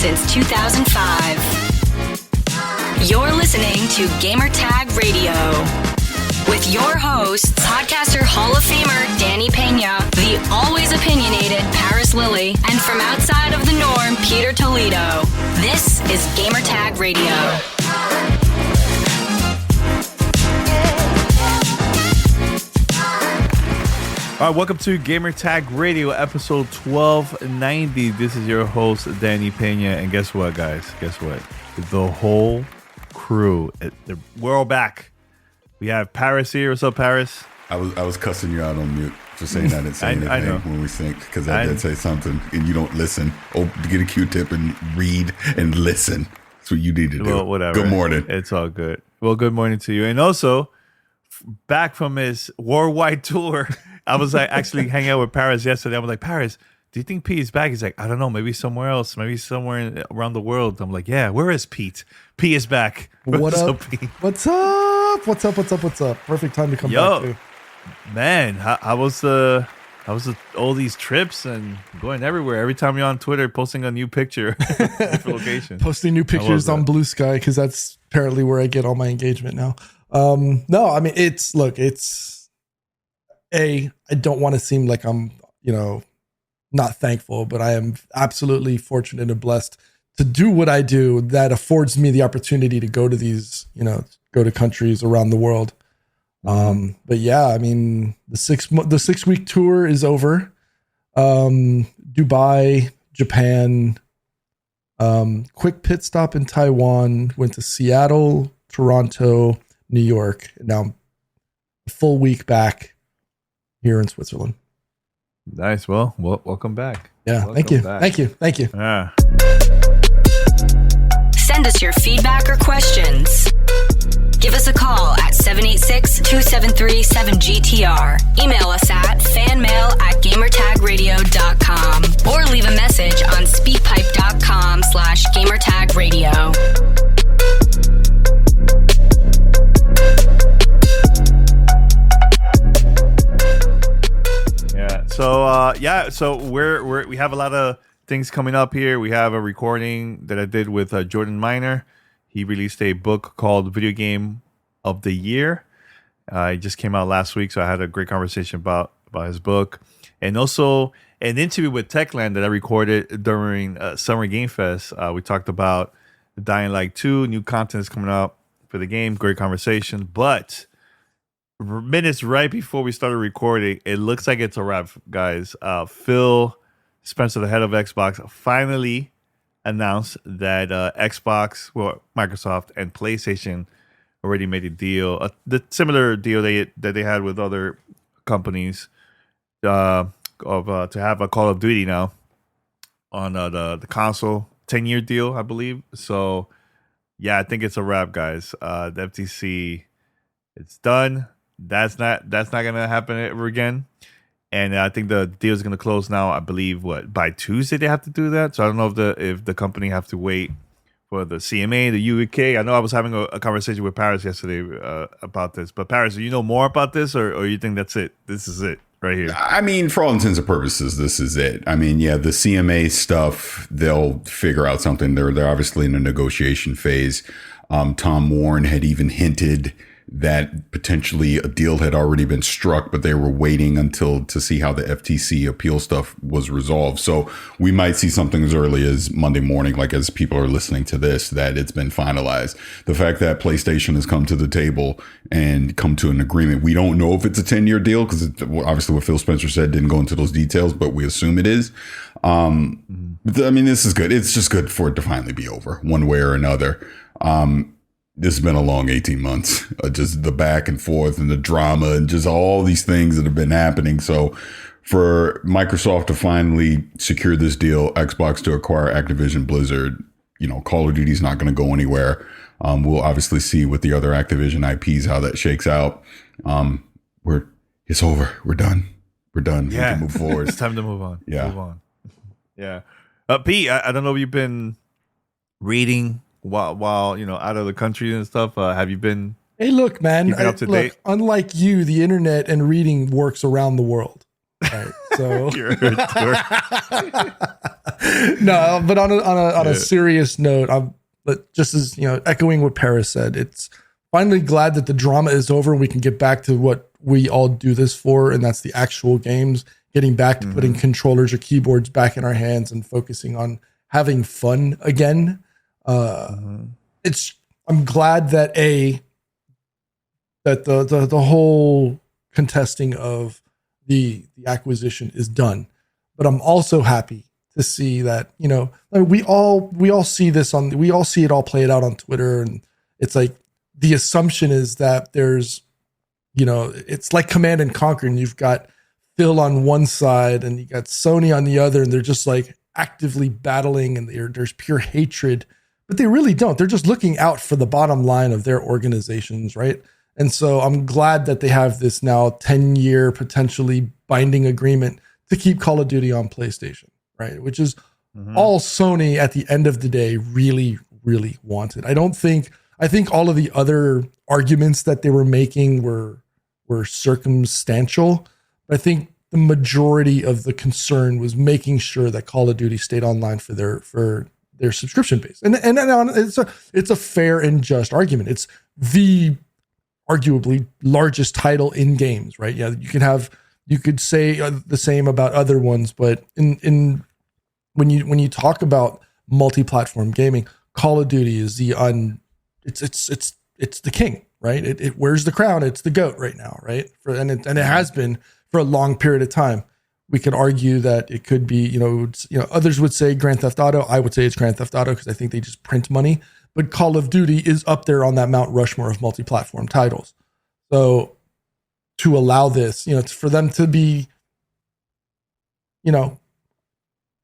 since 2005. You're listening to Gamertag Radio with your hosts, podcaster Hall of Famer Danny Peña, the always opinionated Paris Lilly, and from outside of the norm, Peter Toledo. This is Gamertag Radio. All right, welcome to Gamertag Radio, episode 1290. This is your host, Danny Peña, and guess what, guys? Guess what? The whole crew, we're all back. We have Paris here. What's up, Paris? I was cussing you out on mute for saying I didn't say anything when we synced, because I did say something and you don't listen. Oh, get a Q-tip and read and listen. That's what you need to do. Well, whatever. Good morning. It's all good. Well, good morning to you. And also, back from his worldwide tour, I was like actually hanging out with Paris yesterday. I was like, Paris, do you think Pete is back? He's like, I don't know, maybe somewhere else, maybe somewhere around the world. I'm like, yeah, where is Pete? Pete is back. What up? Pete? What's up? What's up? Perfect time to come back too. Man, how was all these trips and going everywhere? Every time you're on Twitter, posting a new picture, different location. Posting new pictures on Blue Sky, because that's apparently where I get all my engagement now. No, I mean, I don't want to seem like I'm, not thankful, but I am absolutely fortunate and blessed to do what I do that affords me the opportunity to go to these, go to countries around the world. But yeah, I mean, the 6 week tour is over. Dubai, Japan, quick pit stop in Taiwan, went to Seattle, Toronto, New York, and now a full week back here in Switzerland. Nice. Well, welcome back. Yeah. Welcome thank you. back. Thank you. Yeah. Send us your feedback or questions. Give us a call at 786-273-7GTR. Email us at fanmail@gamertagradio.com or leave a message on speakpipe.com/gamertagradio. So we have a lot of things coming up here. We have a recording that I did with Jordan Miner. He released a book called Video Game of the Year. It just came out last week, so I had a great conversation about his book. And also an interview with TechLand that I recorded during Summer Game Fest. We talked about Dying Light 2, new content is coming out for the game. Great conversation. But minutes right before we started recording, it looks like it's a wrap, guys. Phil Spencer, the head of Xbox, finally announced that Microsoft and PlayStation already made a deal, the similar deal that they had with other companies, to have a Call of Duty now on the console, 10-year deal, I believe. So yeah, I think it's a wrap, guys. The FTC, it's done. That's not gonna happen ever again. And I think the deal is going to close now. I believe by Tuesday they have to do that. So I don't know if the company have to wait for the CMA, the UK. I know I was having a conversation with Paris yesterday about this. But Paris, do you know more about this, or you think that's it? This is it right here. I mean, for all intents and purposes, this is it. I mean, yeah, the CMA stuff, they'll figure out something. They're obviously in a negotiation phase. Tom Warren had even hinted that potentially a deal had already been struck, but they were waiting to see how the FTC appeal stuff was resolved. So we might see something as early as Monday morning, like as people are listening to this, that it's been finalized. The fact that PlayStation has come to the table and come to an agreement, we don't know if it's a 10-year deal, because obviously what Phil Spencer said didn't go into those details, but we assume it is. I mean, this is good. It's just good for it to finally be over one way or another. This has been a long 18 months, just the back and forth and the drama and just all these things that have been happening. So for Microsoft to finally secure this deal, Xbox to acquire Activision Blizzard, Call of Duty is not going to go anywhere. We'll obviously see with the other Activision IPs how that shakes out. It's over. We're done. Yeah. We can move forward. It's time to move on. Yeah. Move on. Yeah. Pete, I don't know if you've been reading while out of the country and stuff. Have you been? Hey, look, man. Up to date? Unlike you, the internet and reading works around the world. Right? So You're a dork. no, but on a serious note, but just as echoing what Paris said, it's finally glad that the drama is over and we can get back to what we all do this for, and that's the actual games. Getting back to putting controllers or keyboards back in our hands and focusing on having fun again. I'm glad that the whole contesting of the acquisition is done, but I'm also happy to see that we all see this we all see it all played out on Twitter, and it's like the assumption is that there's it's like Command and Conquer, and you've got Phil on one side and you got Sony on the other, and they're just like actively battling, and there's pure hatred, but they really don't. They're just looking out for the bottom line of their organizations, right? And so I'm glad that they have this now 10-year potentially binding agreement to keep Call of Duty on PlayStation, right? Which is all Sony at the end of the day really, really wanted. I think all of the other arguments that they were making were circumstantial. I think the majority of the concern was making sure that Call of Duty stayed online for their subscription base, and it's a fair and just argument. It's the arguably largest title in games, right? Yeah, you could say the same about other ones, but when you talk about multi-platform gaming, Call of Duty is it's the king, right? It wears the crown. It's the GOAT right now, right? And it has been for a long period of time. We could argue that it could be, others would say Grand Theft Auto. I would say it's Grand Theft Auto because I think they just print money. But Call of Duty is up there on that Mount Rushmore of multi-platform titles. So to allow this, for them to be,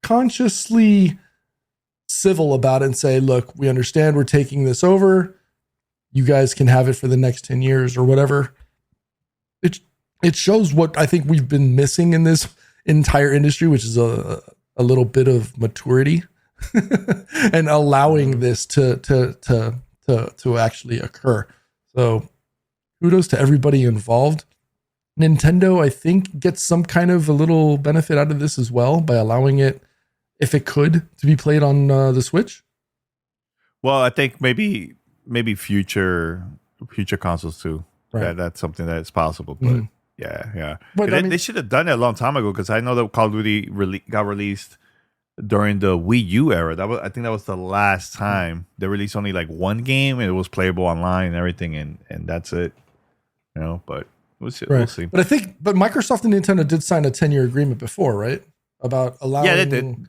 consciously civil about it and say, look, we understand we're taking this over. You guys can have it for the next 10 years or whatever. It shows what I think we've been missing in this entire industry, which is a little bit of maturity and allowing this to actually occur. So kudos to everybody involved. Nintendo, I think, gets some kind of a little benefit out of this as well by allowing it, if it could, to be played on the Switch. Well, I think maybe future consoles too. Right. That's something that's possible. But yeah. But they should have done it a long time ago, because I know that Call of Duty got released during the Wii U era. I think that was the last time they released only like one game, and it was playable online and everything, and that's it. But we'll see. Right. We'll see. But Microsoft and Nintendo did sign a 10-year agreement before, right? About allowing. Yeah, they did.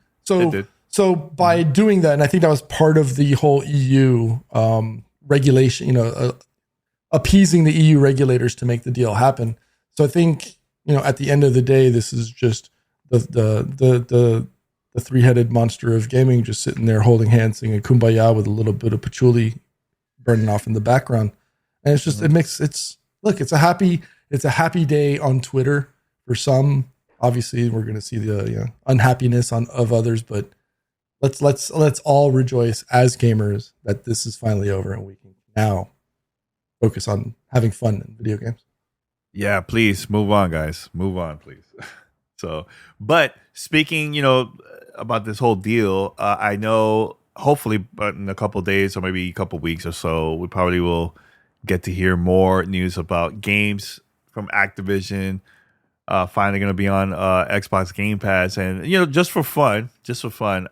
So by doing that, and I think that was part of the whole EU regulation, appeasing the EU regulators to make the deal happen. So I think, at the end of the day, this is just the three-headed monster of gaming just sitting there holding hands, singing Kumbaya with a little bit of patchouli burning off in the background. And it's just, it's a happy day on Twitter for some. Obviously, we're going to see the unhappiness of others, but let's all rejoice as gamers that this is finally over and we can now focus on having fun in video games. Yeah, please move on, guys. Move on, please. So, but speaking, about this whole deal, I know hopefully, but in a couple of days or maybe a couple of weeks or so, we probably will get to hear more news about games from Activision. Finally going to be on Xbox Game Pass, and just for fun,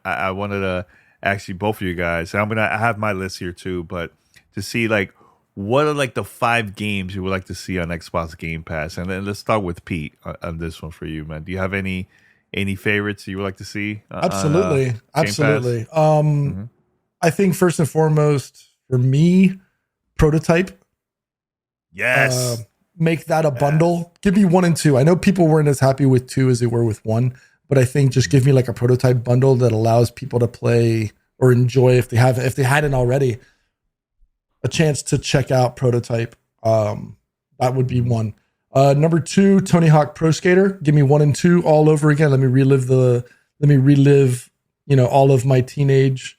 I wanted to ask you both of you guys. And I have my list here too, but to see like what are like the 5 games you would like to see on Xbox Game Pass, and then let's start with Pete on this one for you, man. Do you have any favorites you would like to see? Absolutely. I think first and foremost for me, Prototype. Yes. Make that a bundle. Give me 1 and 2. I know people weren't as happy with 2 as they were with 1, but I think just give me like a Prototype bundle that allows people to play or enjoy, if they hadn't already, a chance to check out Prototype. That would be 1. Number 2, Tony Hawk Pro Skater. Give me 1 and 2 all over again. Let me relive all of my teenage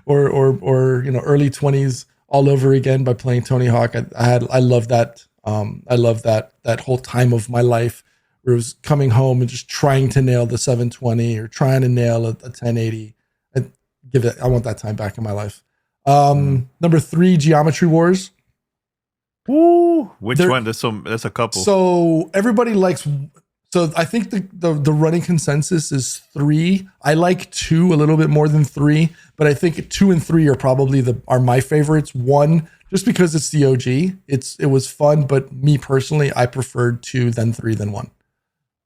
or early 20s all over again by playing Tony Hawk. I love that. I love that whole time of my life where it was coming home and just trying to nail the 720 or trying to nail a 1080. I want that time back in my life. Number 3, Geometry Wars. Woo! Which one? There's a couple. So everybody likes. So I think the running consensus is 3. I like 2 a little bit more than 3, but I think 2 and 3 are probably are my favorites. 1, just because it's the OG. It was fun, but me personally, I preferred 2, then 3, then 1.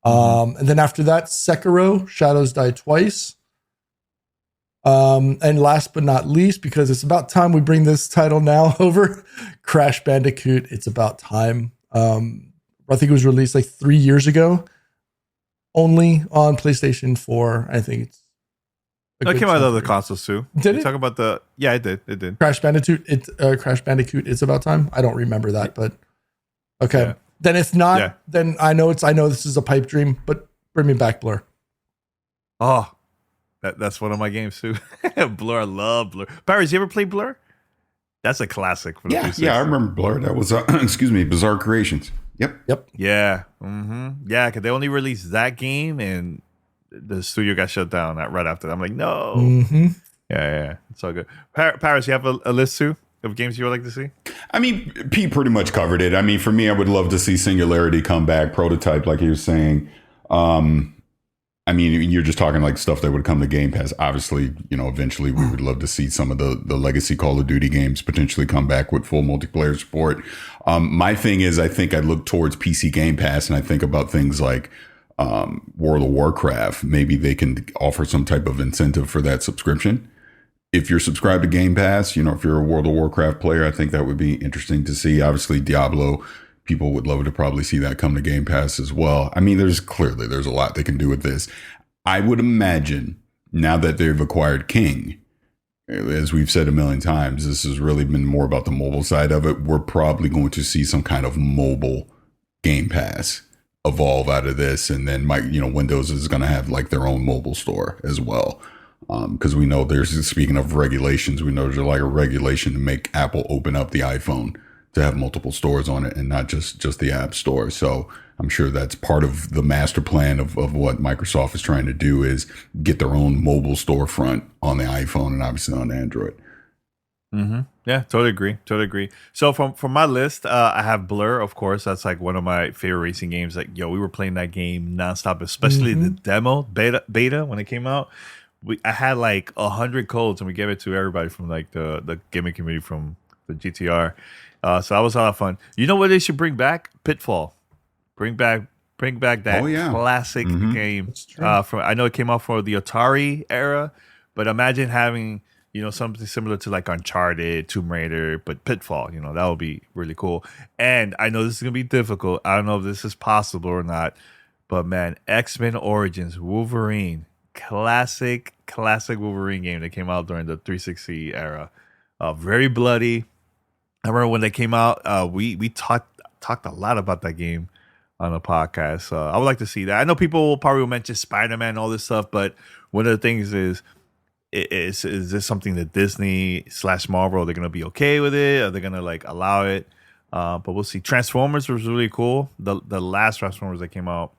And then after that, Sekiro: Shadows Die Twice. And last but not least, because it's about time we bring this title now over, Crash Bandicoot: It's About Time. I think it was released like 3 years ago, only on PlayStation 4. I think it's. It came out of other consoles too. Did it? Talk about the? Yeah, it did. It did. Crash Bandicoot. Crash Bandicoot: It's About Time. I don't remember that, but okay. Yeah. Then if not, then I know this is a pipe dream, but bring me back Blur. Oh. That's one of my games too. Blur, I love Blur. Barry, you ever play Blur? That's a classic. For the PlayStation. Yeah, I remember Blur. That was Bizarre Creations. Yep. Yeah, yeah. Because they only released that game, and the studio got shut down right after that. I'm like, no. Mm-hmm. Yeah, it's all good. Paris, you have a list too of games you would like to see? I mean, Pete pretty much covered it. I mean, for me, I would love to see Singularity come back, Prototype, like he was saying. I mean, you're just talking like stuff that would come to Game Pass. Obviously, eventually we would love to see some of the legacy Call of Duty games potentially come back with full multiplayer support. My thing is, I think I look towards PC Game Pass and I think about things like World of Warcraft. Maybe they can offer some type of incentive for that subscription. If you're subscribed to Game Pass, if you're a World of Warcraft player, I think that would be interesting to see. Obviously, Diablo. People would love to probably see that come to Game Pass as well. I mean, there's a lot they can do with this. I would imagine now that they've acquired King, as we've said a million times, this has really been more about the mobile side of it. We're probably going to see some kind of mobile Game Pass evolve out of this. And then Windows is going to have like their own mobile store as well. Because we know speaking of regulations, we know there's like a regulation to make Apple open up the iPhone to have multiple stores on it and not just the App Store. So I'm sure that's part of the master plan of what Microsoft is trying to do, is get their own mobile storefront on the iPhone and obviously on Android. Mm-hmm. Yeah, totally agree. So from my list, I have Blur, of course. That's like one of my favorite racing games. Like, we were playing that game nonstop, especially the demo beta when it came out. I had like 100 codes and we gave it to everybody from like the gaming community from the GTR. So that was a lot of fun. You know what they should bring back? Pitfall. Bring back that classic game. I know it came out for the Atari era, but imagine having something similar to like Uncharted, Tomb Raider, but Pitfall. That would be really cool. And I know this is gonna be difficult. I don't know if this is possible or not, but man, X-Men Origins Wolverine, classic Wolverine game that came out during the 360 era. Very bloody. I remember when they came out, we talked a lot about that game on the podcast. I would like to see that. I know people probably will mention Spider-Man and all this stuff, but one of the things is this something that Disney / Marvel, they're going to be okay with it? Are they going to like allow it? But we'll see. Transformers was really cool. The last Transformers that came out,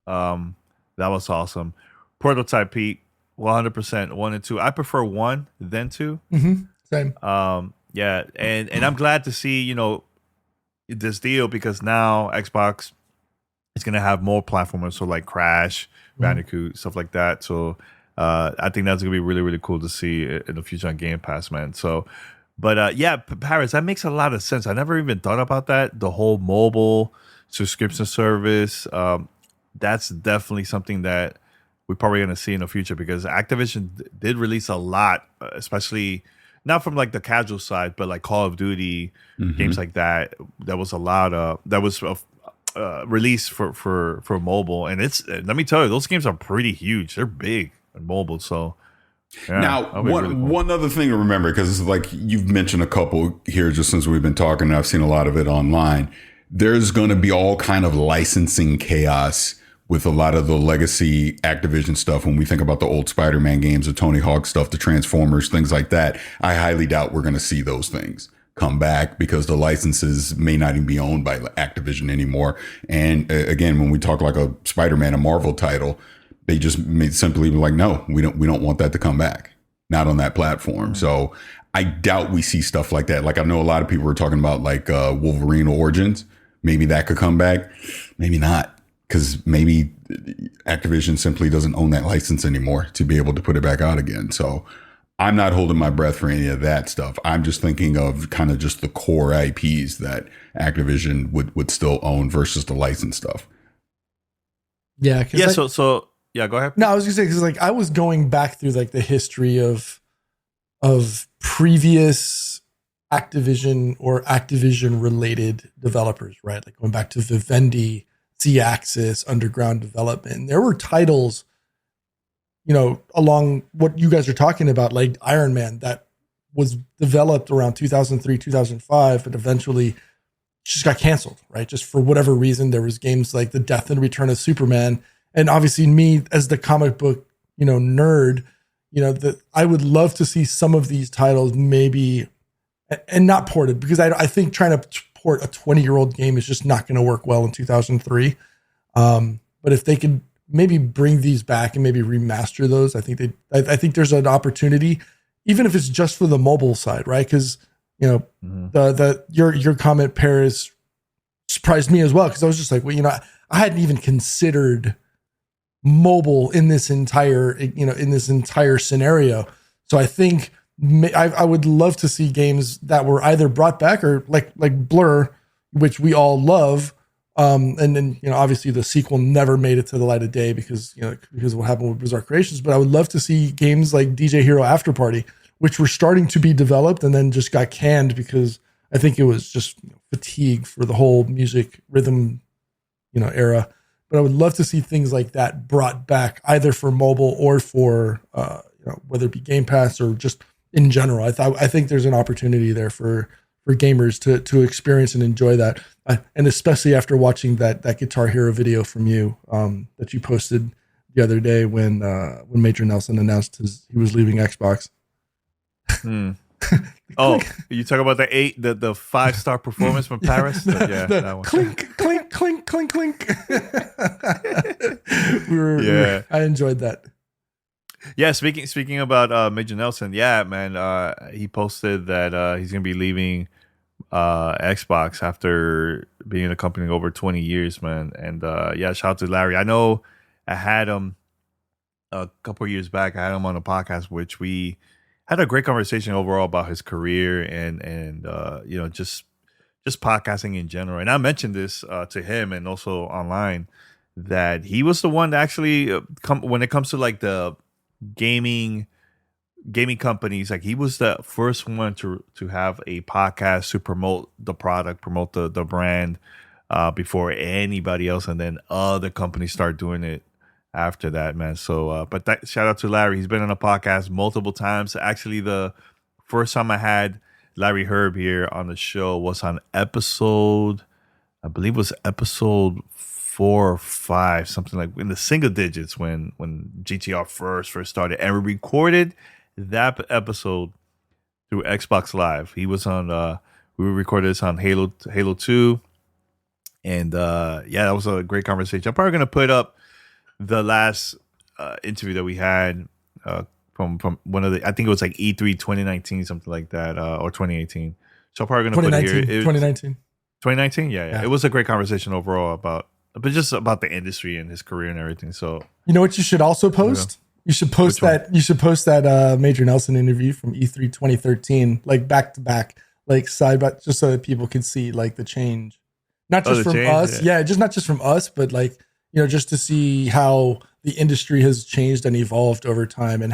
that was awesome. Prototype, Pete, 100%, 1 and 2. I prefer 1 than 2. Mm-hmm. Same. Yeah, and I'm glad to see, this deal, because now Xbox is going to have more platformers, so like Crash, Bandicoot, stuff like that. So I think that's going to be really, really cool to see in the future on Game Pass, man. So, but Paris, that makes a lot of sense. I never even thought about that, the whole mobile subscription service. That's definitely something that we're probably going to see in the future, because Activision did release a lot, especially not from like the casual side, but like Call of Duty, games like that. That was a lot of that was released for mobile, and let me tell you, those games are pretty huge. They're big and mobile. So now, one other thing to remember, because it's like you've mentioned a couple here just since we've been talking, and I've seen a lot of it online. There's going to be all kind of licensing chaos with a lot of the legacy Activision stuff. When we think about the old Spider-Man games, the Tony Hawk stuff, the Transformers, things like that, I highly doubt we're going to see those things. come back because the licenses may not even be owned by Activision anymore. And again, when we talk like a Spider-Man, a Marvel title, they just may simply be like, no, we don't want that to come back. Not on that platform. So I doubt we see stuff like that. Like I know a lot of people were talking about like Wolverine Origins. Maybe that could come back. Maybe not. Because maybe Activision simply doesn't own that license anymore to be able to put it back out again. So I'm not holding my breath for any of that stuff. I'm just thinking of kind of just the core IPs that Activision would still own versus the licensed stuff. Yeah. Yeah. So yeah, go ahead. No, I was gonna say, because like I was going back through like the history of previous Activision or Activision related developers, right? Like going back to Vivendi, Z-Axis, Underground Development. There were titles, you know, along what you guys are talking about, like Iron Man, that was developed around 2003, 2005, but eventually just got canceled, right? Just for whatever reason. There was games like The Death and Return of Superman. And obviously me as the comic book, you know, nerd, you know, I would love to see some of these titles maybe, and not ported, because I think trying to port a 20-year-old game is just not going to work well in 2003. But if they could maybe bring these back and maybe remaster those, I think there's an opportunity, even if it's just for the mobile side, right? Because, you know, your comment, Paris, surprised me as well, because I was just like, well, you know, I hadn't even considered mobile in this entire scenario. So I think I would love to see games that were either brought back or like Blur, which we all love. And then, you know, obviously the sequel never made it to the light of day because of what happened with Bizarre Creations. But I would love to see games like DJ Hero After Party, which were starting to be developed and then just got canned because I think it was just fatigue for the whole music rhythm, you know, era. But I would love to see things like that brought back either for mobile or for, you know, whether it be Game Pass or just in general. I think there's an opportunity there for gamers to experience and enjoy that. And especially after watching that Guitar Hero video from you that you posted the other day when Major Nelson announced he was leaving Xbox. Oh, you talk about the 5-star performance from Paris? Yeah, that one. Clink, clink, clink, clink, clink. I enjoyed that. Yeah, speaking about Major Nelson, yeah, man, he posted that he's gonna be leaving Xbox after being in a company over 20 years, man. And yeah, shout out to Larry. I know I had him a couple of years back. I had him on a podcast, which we had a great conversation overall about his career and you know, just podcasting in general. And I mentioned this to him and also online that he was the one that actually when it comes to like the gaming companies, like he was the first one to have a podcast to promote the product, promote the brand before anybody else, and then other companies start doing it after that, man. So but shout out to Larry. He's been on a podcast multiple times. Actually, the first time I had Larry Herb here on the show was on episode 4 or 5, something like in the single digits when GTR first started, and we recorded that episode through Xbox Live. He was on we recorded this on Halo 2, and yeah, that was a great conversation. I'm probably gonna put up the last interview that we had from one of the, I think it was like E3 2019, something like that, or 2018. So I'm probably gonna put it here. 2019, yeah. It was a great conversation overall but just about the industry and his career and everything. So you know what you should also post? You should post that Major Nelson interview from E3 2013, like back to back, like side by, just so that people can see like the change, not just from us. Yeah, just not just from us, but like, you know, just to see how the industry has changed and evolved over time, and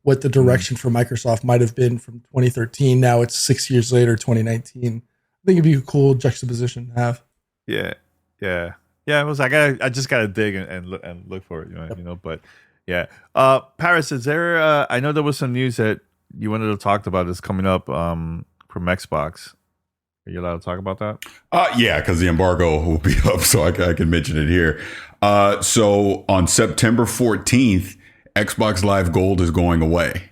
what the direction for Microsoft might have been from 2013. Now it's 6 years later, 2019. I think it'd be a cool juxtaposition to have. Yeah. It was. I just gotta dig and look for it, you know. But yeah, Paris, is there? I know there was some news that you wanted to talk about that's coming up from Xbox. Are you allowed to talk about that? Yeah, because the embargo will be up, so I can mention it here. So on September 14th, Xbox Live Gold is going away.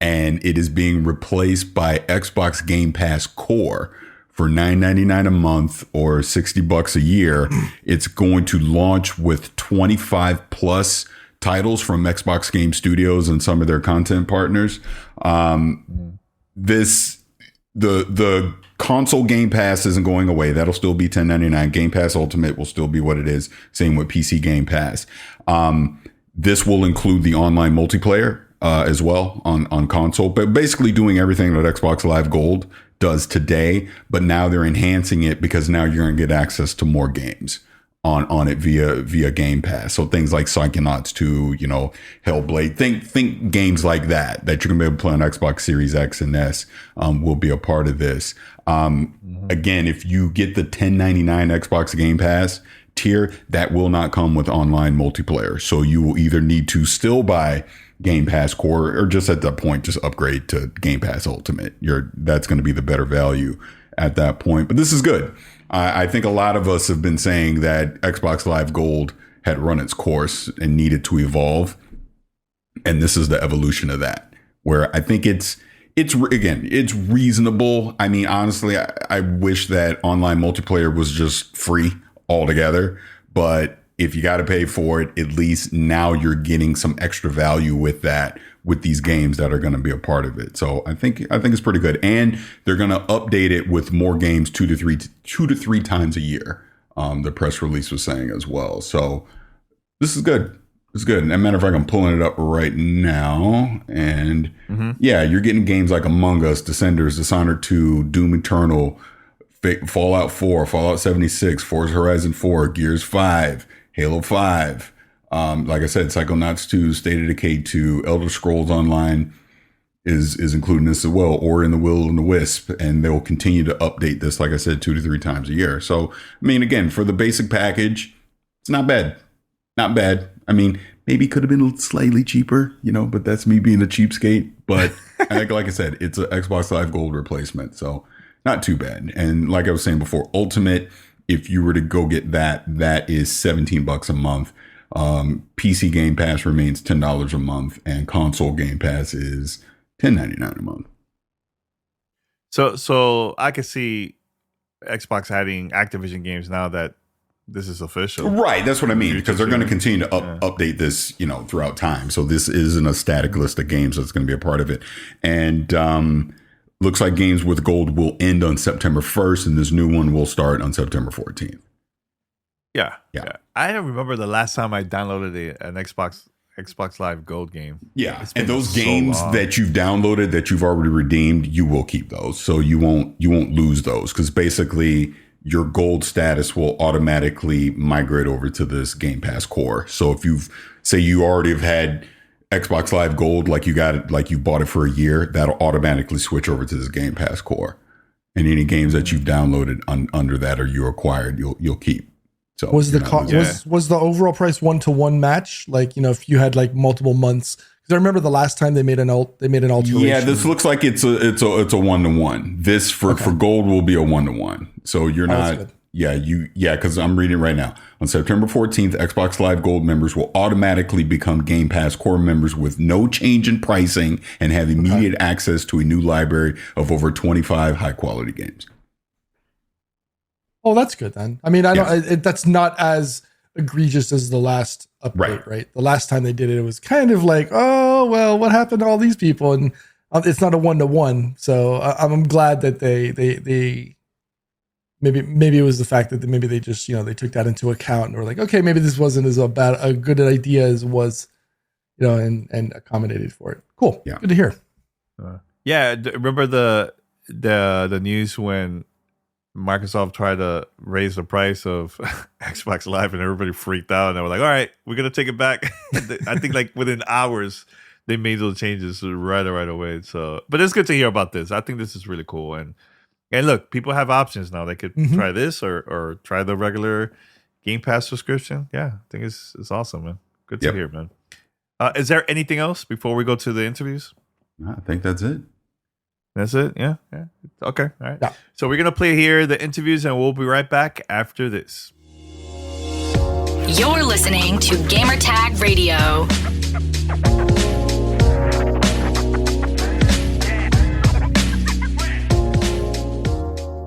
and it is being replaced by Xbox Game Pass Core for $9.99 a month or $60 a year. It's going to launch with 25 plus titles from Xbox Game Studios and some of their content partners. The console Game Pass isn't going away. That'll still be $10.99. Game Pass Ultimate will still be what it is. Same with PC Game Pass. This will include the online multiplayer as well on console, but basically doing everything that Xbox Live Gold does today. But now they're enhancing it because now you're going to get access to more games on it via Game Pass. So things like Psychonauts 2, Hellblade, think games like that you're gonna be able to play on Xbox Series X and S will be a part of this. Again, if you get the $10.99 Xbox Game Pass tier, that will not come with online multiplayer. So you will either need to still buy Game Pass Core or just at that point, just upgrade to Game Pass Ultimate. That's going to be the better value at that point. But this is good. I think a lot of us have been saying that Xbox Live Gold had run its course and needed to evolve. And this is the evolution of that, where I think it's reasonable. I mean, honestly, I wish that online multiplayer was just free altogether. But if you got to pay for it, at least now you're getting some extra value with that, with these games that are going to be a part of it. So I think it's pretty good. And they're going to update it with more games two to three times a year. The press release was saying as well. So this is good. It's good. As a matter of fact, I'm pulling it up right now. And yeah, you're getting games like Among Us, Descenders, Dishonored 2, Doom Eternal, Fallout 4, Fallout 76, Forza Horizon 4, Gears 5, Halo 5. Like I said, Psychonauts 2, State of Decay 2, Elder Scrolls Online is including this as well, or In the Will and the Wisp, and they'll continue to update this, like I said, 2 to 3 times a year. So, I mean, again, for the basic package, it's not bad. Not bad. I mean, maybe could have been slightly cheaper, but that's me being a cheapskate. But like I said, it's an Xbox Live Gold replacement, so not too bad. And like I was saying before, Ultimate, if you were to go get that is $17 a month. PC Game Pass remains $10 a month, and console Game Pass is $10.99 a month. So I could see Xbox adding Activision games now that this is official. Right, that's what I mean, because they're going to continue to update this, throughout time. So this isn't a static list of games that's going to be a part of it. And looks like games with gold will end on September 1st, and this new one will start on September 14th. Yeah. I don't remember the last time I downloaded an Xbox Live Gold game. Yeah, and those games that you've downloaded that you've already redeemed, you will keep those, so you won't lose those, because basically your gold status will automatically migrate over to this Game Pass Core. So if you already have had Xbox Live Gold, like you bought it for a year, that'll automatically switch over to this Game Pass Core, and any games that you've downloaded under that or you acquired, you'll keep. So was the overall price 1-to-1 match? Like, if you had like multiple months, because I remember the last time they made an alteration. Yeah, this looks like it's a 1-to-1. This for gold will be a 1-to-1. So you're not. Because I'm reading it right now. On September 14th, Xbox Live Gold members will automatically become Game Pass Core members with no change in pricing and have immediate access to a new library of over 25 high quality games. Oh, that's good then. I mean, that's not as egregious as the last update, right? The last time they did it, it was kind of like, oh, well, what happened to all these people? And it's not a 1-to-1. So I'm glad that they maybe it was the fact that maybe they just, they took that into account and were like, okay, maybe this wasn't as a good idea as it was, and accommodated for it. Cool. Yeah. Good to hear. Remember the news when Microsoft tried to raise the price of Xbox Live and everybody freaked out and they were like, all right, we're going to take it back. I think like within hours they made those changes right away. So, but it's good to hear about this. I think this is really cool. And look, people have options now. They could try this or try the regular Game Pass subscription. Yeah, I think it's awesome, man. Good to hear, man. Is there anything else before we go to the interviews? I think that's it. That's it? Yeah. Okay. All right. Yeah. So we're going to play here the interviews and we'll be right back after this. You're listening to Gamertag Radio.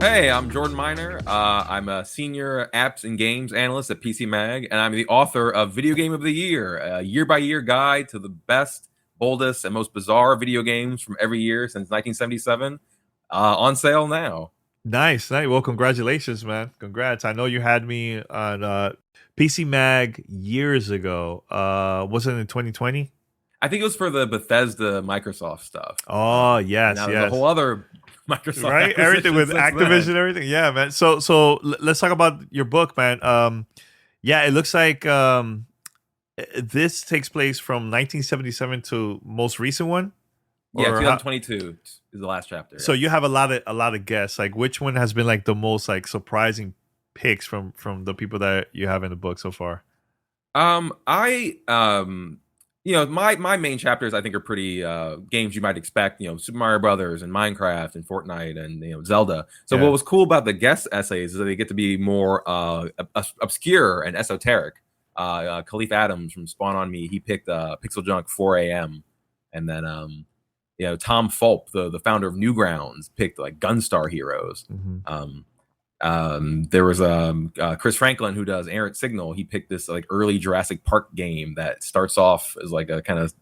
Hey, I'm Jordan Miner. I'm a senior apps and games analyst at PC Mag, and I'm the author of Video Game of the Year, a year-by-year guide to the best, boldest, and most bizarre video games from every year since 1977. On sale now. Nice. Well, congratulations, man. Congrats. I know you had me on PC Mag years ago. Was it in 2020? I think it was for the Bethesda Microsoft stuff. Oh, yes, Now yes. there's a whole other Microsoft, right? Everything with since Activision, then. everything. Yeah, man. So let's talk about your book, man. Yeah, it looks like this takes place from 1977 to most recent one. Yeah, Or 2022 is the last chapter. So you have a lot of guests. Like, which one has been like the most like surprising picks from the people that you have in the book so far? My main chapters I think are pretty games you might expect. Super Mario Brothers and Minecraft and Fortnite and Zelda. So what was cool about the guest essays is that they get to be more obscure and esoteric. Khalif Adams from Spawn on Me, he picked Pixel Junk 4 a.m. and then Tom Fulp, the founder of Newgrounds, picked like Gunstar Heroes. There was Chris Franklin, who does Errant Signal. He picked this like early Jurassic Park game that starts off as like a kind of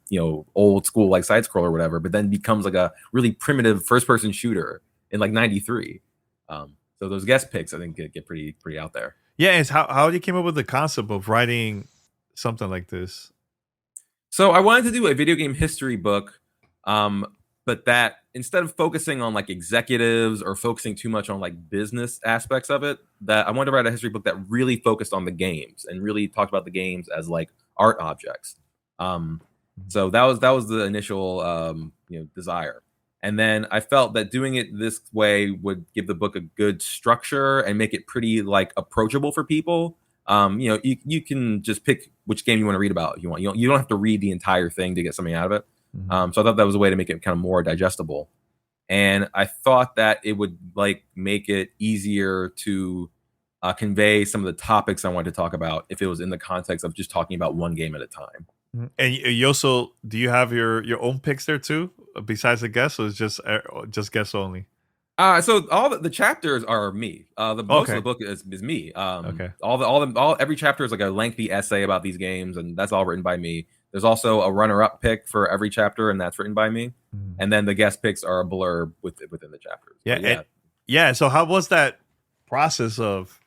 old school like side scroller or whatever, but then becomes like a really primitive first person shooter in like '93. So those guest picks I think get pretty out there. Yeah, it's how you came up with the concept of writing something like this. So I wanted to do a video game history book, but that instead of focusing on like executives or focusing too much on like business aspects of it, that I wanted to write a history book that really focused on the games and really talked about the games as like art objects. So that was the initial desire. And then I felt that doing it this way would give the book a good structure and make it pretty like approachable for people. You can just pick which game you want to read about if you want. You don't have to read the entire thing to get something out of it. So I thought that was a way to make it kind of more digestible. And I thought that it would like make it easier to convey some of the topics I wanted to talk about if it was in the context of just talking about one game at a time. And you also, do you have your own picks there too, besides the guests, or is just guests only? So all the chapters are me. Most of the book is me. Every chapter is like a lengthy essay about these games, and that's all written by me. There's also a runner-up pick for every chapter, and that's written by me. And then the guest picks are a blurb within the chapters. Yeah. So how was that process of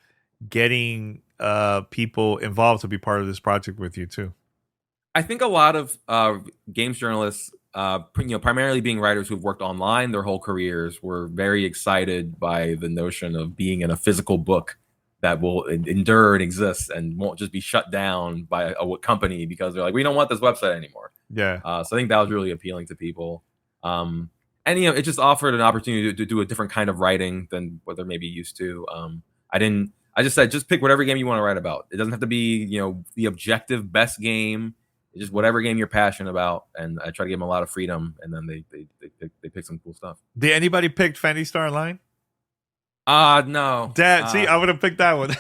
getting people involved to be part of this project with you too? I think a lot of games journalists, primarily being writers who've worked online their whole careers, were very excited by the notion of being in a physical book that will endure and exist and won't just be shut down by a company because they're like, we don't want this website anymore. So I think that was really appealing to people. And it just offered an opportunity to do a different kind of writing than what they're maybe used to. I just said, just pick whatever game you want to write about. It doesn't have to be, the objective best game. It's just whatever game you're passionate about. And I try to give them a lot of freedom. And then they pick some cool stuff. Did anybody pick Phantasy Star Online? No. Dad, see, I would have picked that one.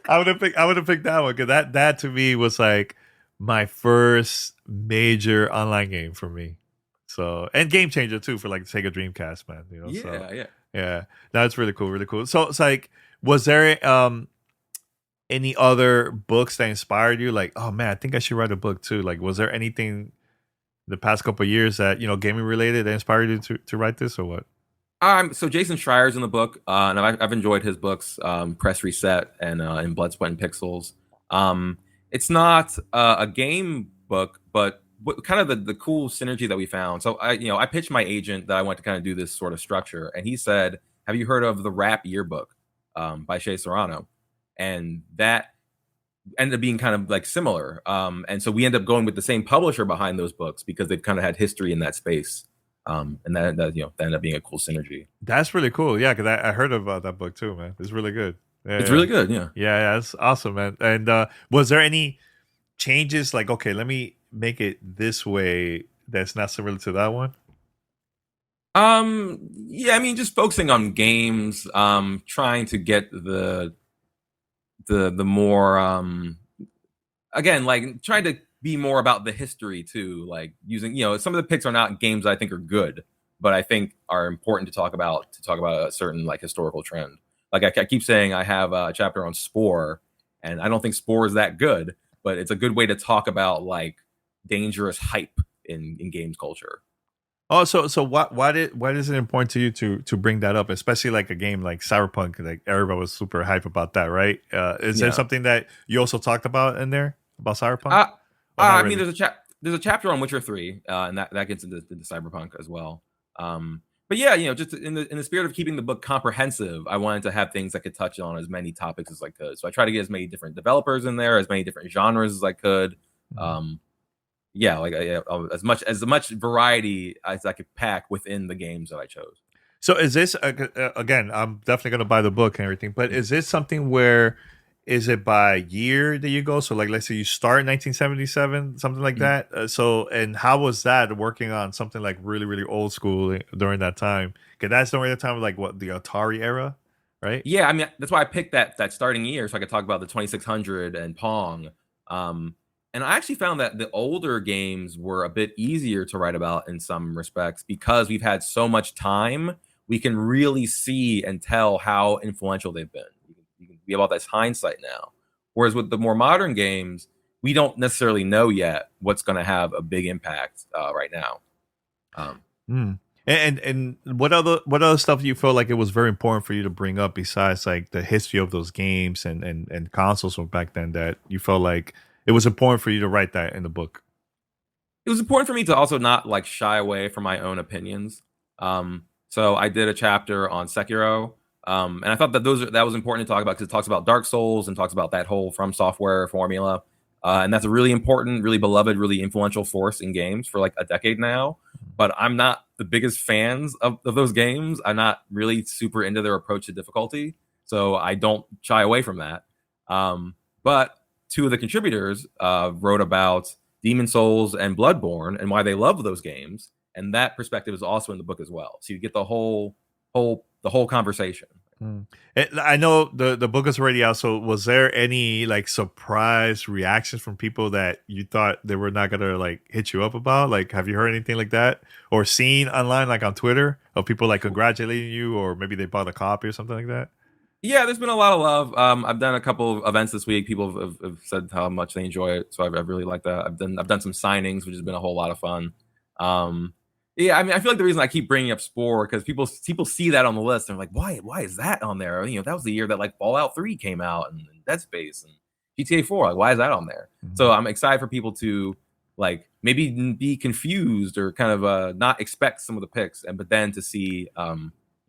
I would have picked that one because that to me was like my first major online game for me. So, and game changer too for like Sega Dreamcast, man. Yeah. That's really cool, really cool. So it's like, was there any other books that inspired you? Like, oh man, I think I should write a book too. Like, was there anything the past couple of years that gaming related that inspired you to write this, or what? So Jason Schreier's in the book, and I've enjoyed his books, Press Reset and Blood, Sweat, and Pixels. It's not a game book, but kind of the cool synergy that we found. So I pitched my agent that I want to kind of do this sort of structure, and he said, "Have you heard of the Rap Yearbook by Shea Serrano?" And that ended up being kind of like similar. And so we ended up going with the same publisher behind those books because they've kind of had history in that space. And that ended up being a cool synergy. That's really cool. Yeah, because I heard about that book too, man. It's really good. It's really good. Yeah, it's awesome, man. And was there any changes? Like, okay, let me make it this way. That's not similar to that one. Yeah, I mean, just focusing on games. Trying to get the more again, like trying to be more about the history too, like using some of the picks are not games I think are good, but I think are important to talk about a certain like historical trend. Like I keep saying, I have a chapter on Spore, and I don't think Spore is that good, but it's a good way to talk about like dangerous hype in games culture. Oh, so why is it important to you to bring that up, especially like a game like Cyberpunk? Like everybody was super hype about that, right? Is there something that you also talked about in there about Cyberpunk? I mean, there's a chapter on Witcher 3, and that gets into Cyberpunk as well. But yeah, just in the spirit of keeping the book comprehensive, I wanted to have things I could touch on as many topics as I could. So I try to get as many different developers in there, as many different genres as I could. As much variety as I could pack within the games that I chose. So is this again? I'm definitely gonna buy the book and everything, but is this something where is it by year that you go? So like, let's say you start in 1977, something like that. And how was that working on something like really, really old school during that time? Because that's during the time of like what, the Atari era, right? Yeah, I mean, that's why I picked that starting year so I could talk about the 2600 and Pong. And I actually found that the older games were a bit easier to write about in some respects because we've had so much time. We can really see and tell how influential they've been. We have all this hindsight now. Whereas with the more modern games, we don't necessarily know yet what's going to have a big impact right now. And what other stuff do you feel like it was very important for you to bring up besides like the history of those games and consoles from back then that you felt like it was important for you to write that in the book? It was important for me to also not like shy away from my own opinions. So I did a chapter on Sekiro. And I thought that that was important to talk about because it talks about Dark Souls and talks about that whole From Software formula. And that's a really important, really beloved, really influential force in games for like a decade now. But I'm not the biggest fans of those games. I'm not really super into their approach to difficulty. So I don't shy away from that. But two of the contributors wrote about Demon Souls and Bloodborne and why they love those games. And that perspective is also in the book as well. So you get the whole conversation. I know the book is already out. So was there any like surprise reactions from people that you thought they were not gonna like hit you up about? Like, have you heard anything like that or seen online, like on Twitter, of people like congratulating you, or maybe they bought a copy or something like that? Yeah, there's been a lot of love. I've done a couple of events this week. People have said how much they enjoy it, so I've really liked that. I've done some signings, which has been a whole lot of fun. Yeah, I mean, I feel like the reason I keep bringing up Spore because people see that on the list and they're like, why is that on there? That was the year that like Fallout 3 came out and Dead Space and GTA 4. Like, why is that on there? So I'm excited for people to like maybe be confused or kind of not expect some of the picks, but then to see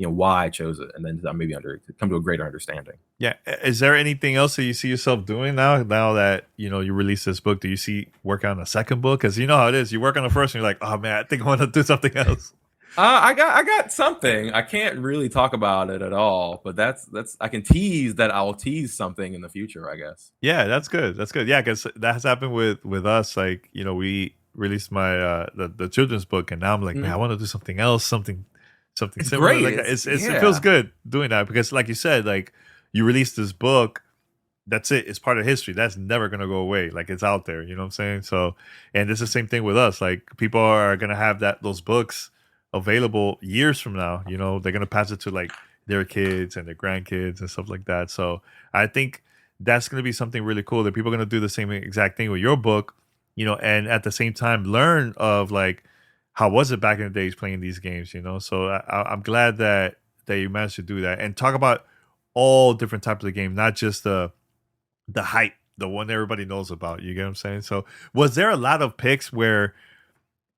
why I chose it, and then maybe come to a greater understanding. Yeah. Is there anything else that you see yourself doing now that you release this book? Do you see work on a second book? Because you know how it is. You work on the first, and you're like, oh man, I think I want to do something else. I got something. I can't really talk about it at all, but that's I can tease that I'll tease something in the future, I guess. Yeah, that's good. That's good. Yeah, because that has happened with us. Like we released my the children's book, and now I'm like, man, I want to do something else, something it's similar. Great. Like, it feels good doing that because, like you said, like you released this book, that's it. It's part of history. That's never gonna go away. Like it's out there. You know what I'm saying? So, and it's the same thing with us. Like people are gonna have those books available years from now. They're gonna pass it to like their kids and their grandkids and stuff like that. So I think that's gonna be something really cool that people are gonna do the same exact thing with your book. And at the same time learn of like, how was it back in the days playing these games, So I'm glad that you managed to do that and talk about all different types of games, not just the hype, the one everybody knows about. You get what I'm saying? So was there a lot of picks where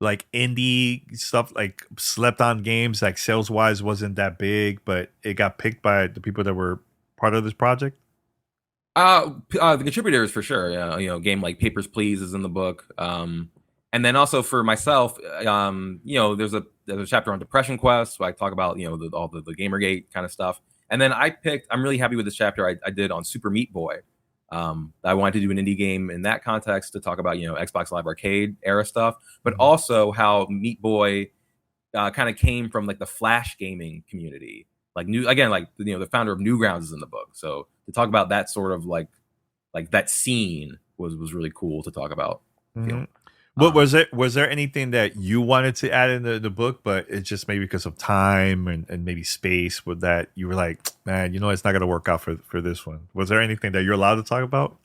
like indie stuff, like slept on games, like sales wise wasn't that big, but it got picked by the people that were part of this project? The contributors for sure. Yeah, game like Papers, Please is in the book. And then also for myself, there's a chapter on Depression Quest. So I talk about, all the Gamergate kind of stuff. And then I'm really happy with this chapter I did on Super Meat Boy. I wanted to do an indie game in that context to talk about, Xbox Live Arcade era stuff, but also how Meat Boy kind of came from like the Flash gaming community. Like the founder of Newgrounds is in the book. So to talk about that sort of like that scene was really cool to talk about. What was there anything that you wanted to add in the book, but it's just maybe because of time and maybe space, with that you were like, man, it's not gonna work out for this one? Was there anything that you're allowed to talk about?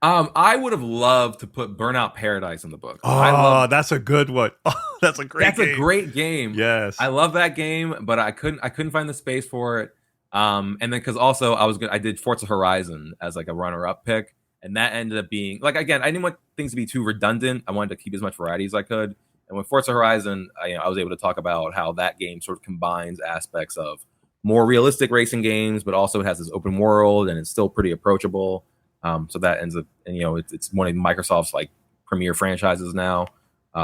I would have loved to put Burnout Paradise in the book. Oh, that's a good one. Oh, that's a great game. Yes, I love that game, but I couldn't find the space for it. And then because also I did Forza Horizon as like a runner-up pick, and that ended up being like, again, I didn't want things to be too redundant. I wanted to keep as much variety as I could. And with Forza Horizon, I was able to talk about how that game sort of combines aspects of more realistic racing games, but also it has this open world and it's still pretty approachable. So that ends up, and it's one of Microsoft's like premier franchises now.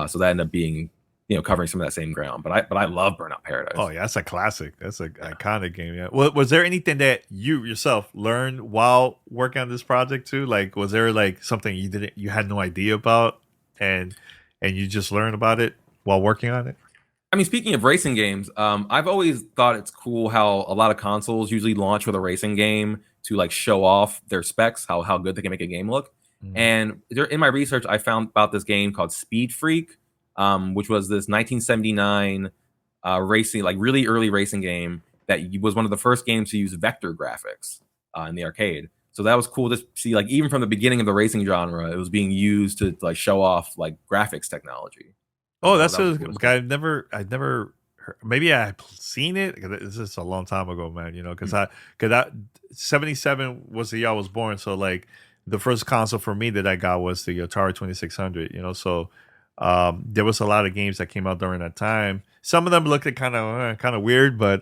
So that ended up being, covering some of that same ground. But I love Burnout Paradise. Oh yeah, that's a classic. That's an iconic game. Yeah. Was there anything that you yourself learned while working on this project too? Like, was there like something you had no idea about, and you just learned about it while working on it? I mean, speaking of racing games, I've always thought it's cool how a lot of consoles usually launch with a racing game to like show off their specs, how good they can make a game look. Mm-hmm. And in my research, I found about this game called Speed Freak, which was this 1979 racing, like really early racing game that was one of the first games to use vector graphics in the arcade. So that was cool to see, like even from the beginning of the racing genre, it was being used to like show off like graphics technology. Oh, that's cool. I've never heard, maybe I've seen it. This is a long time ago, man. Because 77 was the year I was born. So like the first console for me that I got was the Atari 2600. So there was a lot of games that came out during that time. Some of them looked kind of weird, but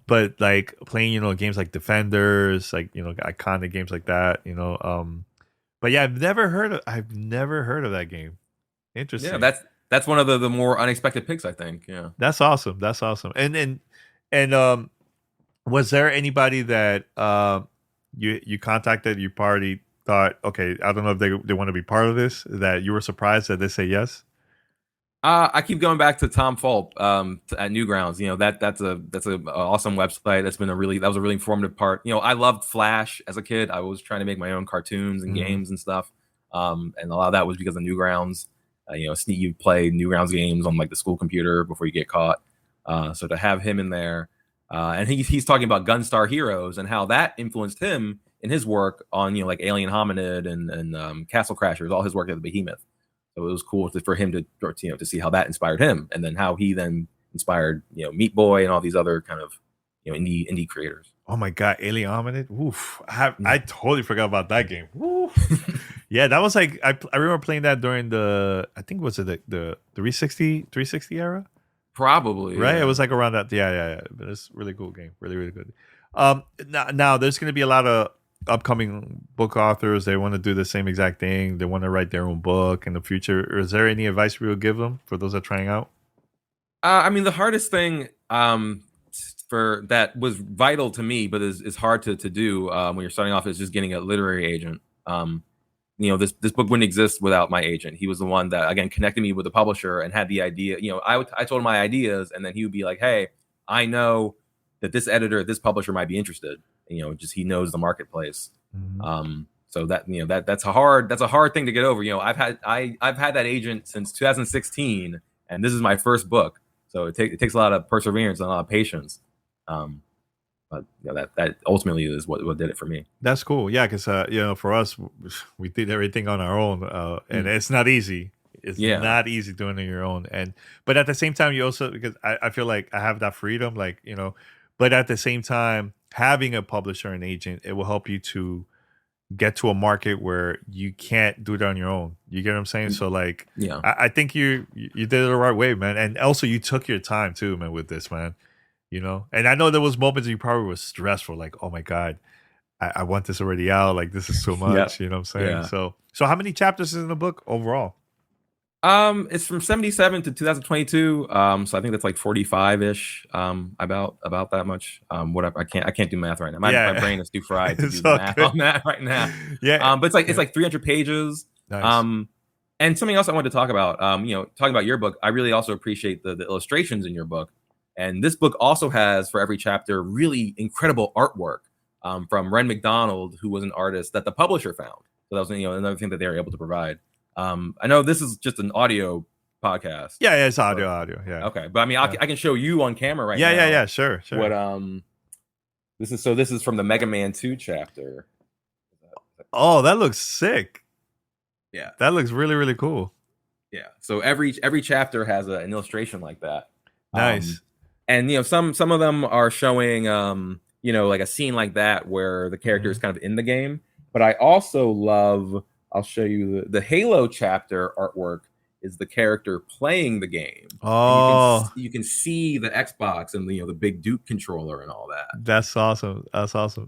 but like playing games like Defenders, like iconic games like that. But yeah, I've never heard of that game. Interesting. Yeah, that's one of the more unexpected picks, I think. Yeah, that's awesome. And was there anybody that you contacted, you already thought, okay, I don't know if they want to be part of this, that you were surprised that they say yes? I keep going back to Tom Fulp at Newgrounds. That's a awesome website. That was a really informative part. I loved Flash as a kid. I was trying to make my own cartoons and games and stuff. And a lot of that was because of Newgrounds. You play Newgrounds games on like the school computer before you get caught. So to have him in there, and he's talking about Gunstar Heroes and how that influenced him in his work on like Alien Hominid and Castle Crashers, all his work at the Behemoth. So it was cool for him to see how that inspired him, and then how he then inspired Meat Boy and all these other kind of indie creators. Oh my God, Alien Hominid! Oof, I totally forgot about that game. Yeah, that was like I remember playing that during the, I think was it the 360 era? Probably, right? Yeah. It was like around that. Yeah. But it's a really cool game, really good. Now there's going to be a lot of upcoming book authors. They want to do the same exact thing. They want to write their own book in the future. Is there any advice we would give them for those that are trying out? I mean, the hardest thing for that was vital to me, but is hard to do when you're starting off, is just getting a literary agent. This book wouldn't exist without my agent. He was the one that, again, connected me with the publisher and had the idea. I told him my ideas, and then he would be like, hey, I know that this editor, this publisher might be interested. Just he knows the marketplace. Mm-hmm. So that's a hard thing to get over. I've had that agent since 2016, and this is my first book. So it takes a lot of perseverance and a lot of patience. But that ultimately is what did it for me. That's cool. Yeah, because for us, we did everything on our own, and it's not easy. It's not easy doing it on your own. But at the same time, you also, because I feel like I have that freedom, but at the same time, having a publisher and agent, it will help you to get to a market where you can't do it on your own. You get what I'm saying? So I think you did it the right way, man. And also you took your time too, man, with this, man. And I know there was moments you probably was stressful, like, oh my God, I want this already out. Like, this is too much. You know what I'm saying? Yeah. So how many chapters is in the book overall? It's from 77 to 2022. So I think that's like 45-ish. About that much. Whatever. I can't do math right now. My brain is too fried to do math on that right now. Yeah. But it's like 300 pages. Nice. And something else I wanted to talk about. Talking about your book, I really also appreciate the illustrations in your book. And this book also has, for every chapter, really incredible artwork from Ren McDonald, who was an artist that the publisher found. So that was another thing that they were able to provide. I know this is just an audio podcast. Yeah, it's audio. Yeah. Okay, but I mean, I can show you on camera right now. Yeah. Sure. What this is from the Mega Man 2 chapter. Oh, that looks sick. Yeah, that looks really, really cool. Yeah. So every chapter has an illustration like that. Nice. And some of them are showing like a scene like that where the character is kind of in the game. But I also love. I'll show you the Halo chapter artwork. Is the character playing the game? Oh, and you can see the Xbox and the big Duke controller and all that. That's awesome.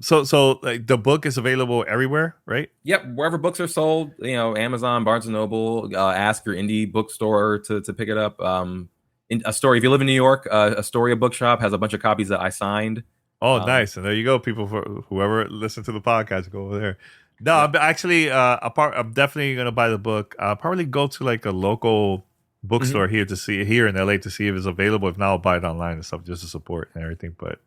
So like the book is available everywhere, right? Yep, wherever books are sold. Amazon, Barnes and Noble. Ask your indie bookstore to pick it up. A story. If you live in New York, Astoria Bookshop has a bunch of copies that I signed. Oh, nice! And there you go, people. For whoever listen to the podcast, go over there. No, I'm actually, I'm definitely gonna buy the book. I'll probably go to like a local bookstore here in LA to see if it's available. If not, I'll buy it online and stuff just to support and everything. But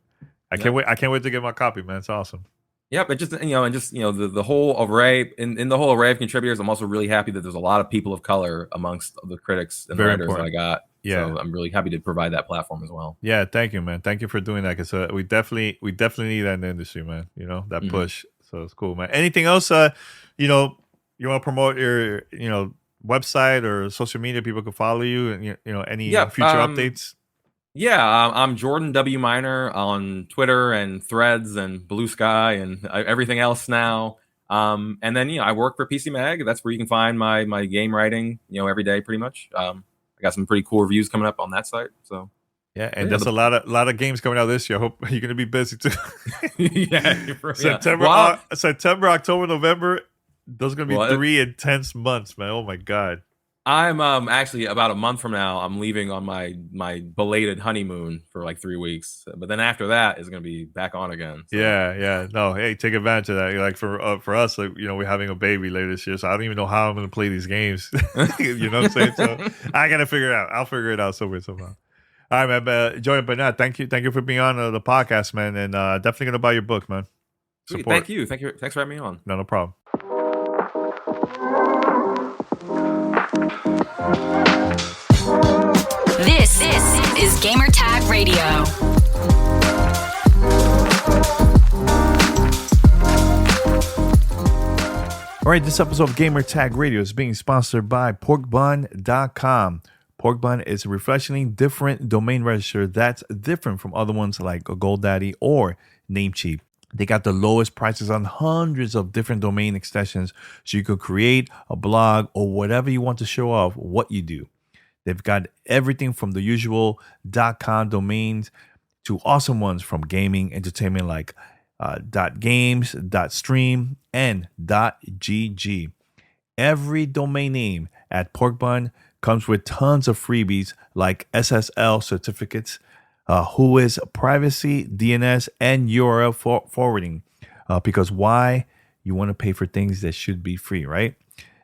I can't wait. I can't wait to get my copy, man. It's awesome. Yeah, but the whole array in the whole array of contributors, I'm also really happy that there's a lot of people of color amongst the critics and writers that I got. Yeah, so I'm really happy to provide that platform as well. Yeah, thank you, man. Thank you for doing that because we definitely need that in the industry, man. That push. So it's cool, man. Anything else, you want to promote your, website or social media people can follow you and, any future updates? Yeah, I'm Jordan W. Miner on Twitter and Threads and Blue Sky and everything else now. And then, I work for PC Mag. That's where you can find my game writing, every day pretty much. I got some pretty cool reviews coming up on that site. So. Yeah, and there's a lot of games coming out this year. I hope you're going to be busy too. September, October, November. Those are going to be 3 intense months, man. Oh my god. I'm actually about a month from now. I'm leaving on my belated honeymoon for like 3 weeks, but then after that is going to be back on again. So. Yeah. No, hey, take advantage of that. Like for us, like, we're having a baby later this year, so I don't even know how I'm going to play these games. You know what I'm saying? So I got to figure it out. I'll figure it out somehow. All right, man. Jordan, but thank you for being on the podcast, man, and definitely gonna buy your book, man. Support. Thank you. Thanks for having me on. No problem. This is Gamertag Radio. All right, this episode of Gamertag Radio is being sponsored by porkbun.com. Porkbun is a refreshingly different domain register that's different from other ones like GoDaddy or Namecheap. They got the lowest prices on hundreds of different domain extensions, so you can create a blog or whatever you want to show off what you do. They've got everything from the usual .com domains to awesome ones from gaming, entertainment like .games, .stream, and .gg. Every domain name at Porkbun comes with tons of freebies like SSL certificates, Whois privacy, DNS, and URL forwarding. Because why? You want to pay for things that should be free, right?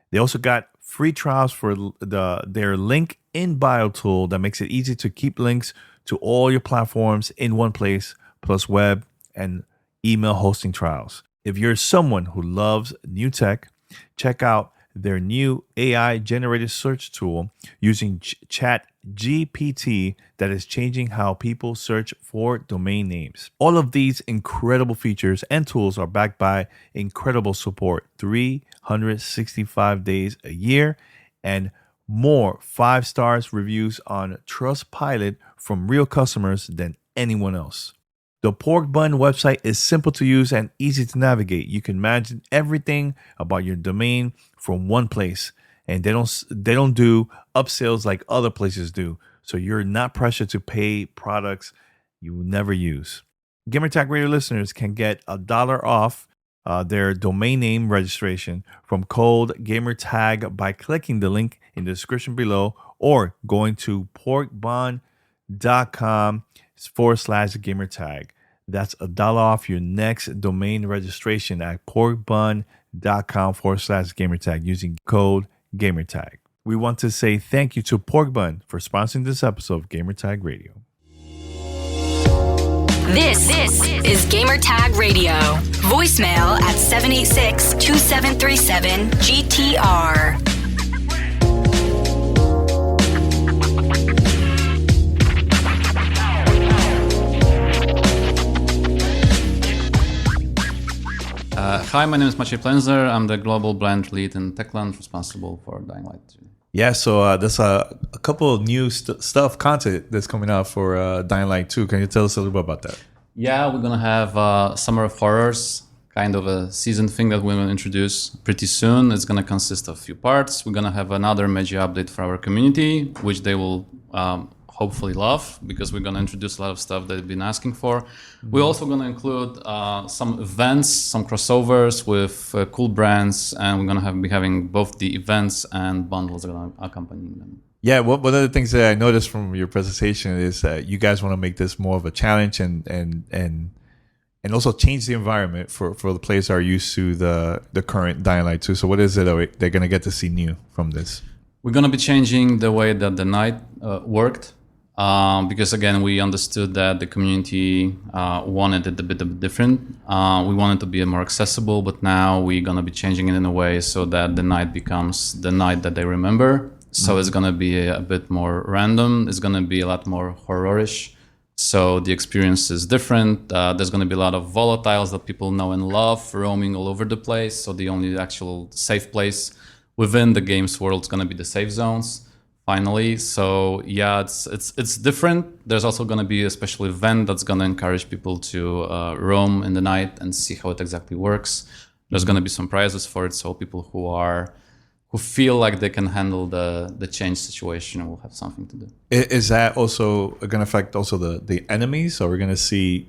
They also got free trials for their link in bio tool that makes it easy to keep links to all your platforms in one place, plus web and email hosting trials. If you're someone who loves new tech, check out their new AI-generated search tool using ChatGPT that is changing how people search for domain names. All of these incredible features and tools are backed by incredible support, 365 days a year, and more 5-star reviews on Trustpilot from real customers than anyone else. The Porkbun website is simple to use and easy to navigate. You can manage everything about your domain from one place, and they don't do upsells like other places do. So you're not pressured to pay products you will never use. Gamertag Radio listeners can get $1 off their domain name registration from code Gamertag by clicking the link in the description below or going to porkbun.com/Gamertag. That's $1 off your next domain registration at porkbun.com/Gamertag using code Gamertag. We want to say thank you to Porkbun for sponsoring this episode of Gamertag Radio. This is Gamertag Radio. Voicemail at 786-2737-GTR. Hi, my name is Maciej Plenzer. I'm the global brand lead in TechLand, responsible for Dying Light 2. Yeah, so there's a couple of new content that's coming out for Dying Light 2. Can you tell us a little bit about that? Yeah, we're going to have Summer of Horrors, kind of a season thing that we're going to introduce pretty soon. It's going to consist of a few parts. We're going to have another major update for our community, which they will hopefully love, because we're going to introduce a lot of stuff they've been asking for. We're also going to include some events, some crossovers with cool brands, and we're going to be having both the events and bundles that are accompanying them. Yeah, one of the things that I noticed from your presentation is that you guys want to make this more of a challenge and also change the environment for the players that are used to the current Dying Light 2. So what is it that they're going to get to see new from this? We're going to be changing the way that the night worked. Because again, we understood that the community wanted it a bit different. We wanted to be more accessible, but now we're going to be changing it in a way so that the night becomes the night that they remember. So it's going to be a bit more random. It's going to be a lot more horror-ish. So the experience is different. There's going to be a lot of volatiles that people know and love roaming all over the place. So the only actual safe place within the game's world is going to be the safe zones. Finally, so yeah, it's different. There's also going to be a special event that's going to encourage people to roam in the night and see how it exactly works. There's going to be some prizes for it, so people who feel like they can handle the change situation will have something to do. Is that also going to affect also the enemies? Are we going to see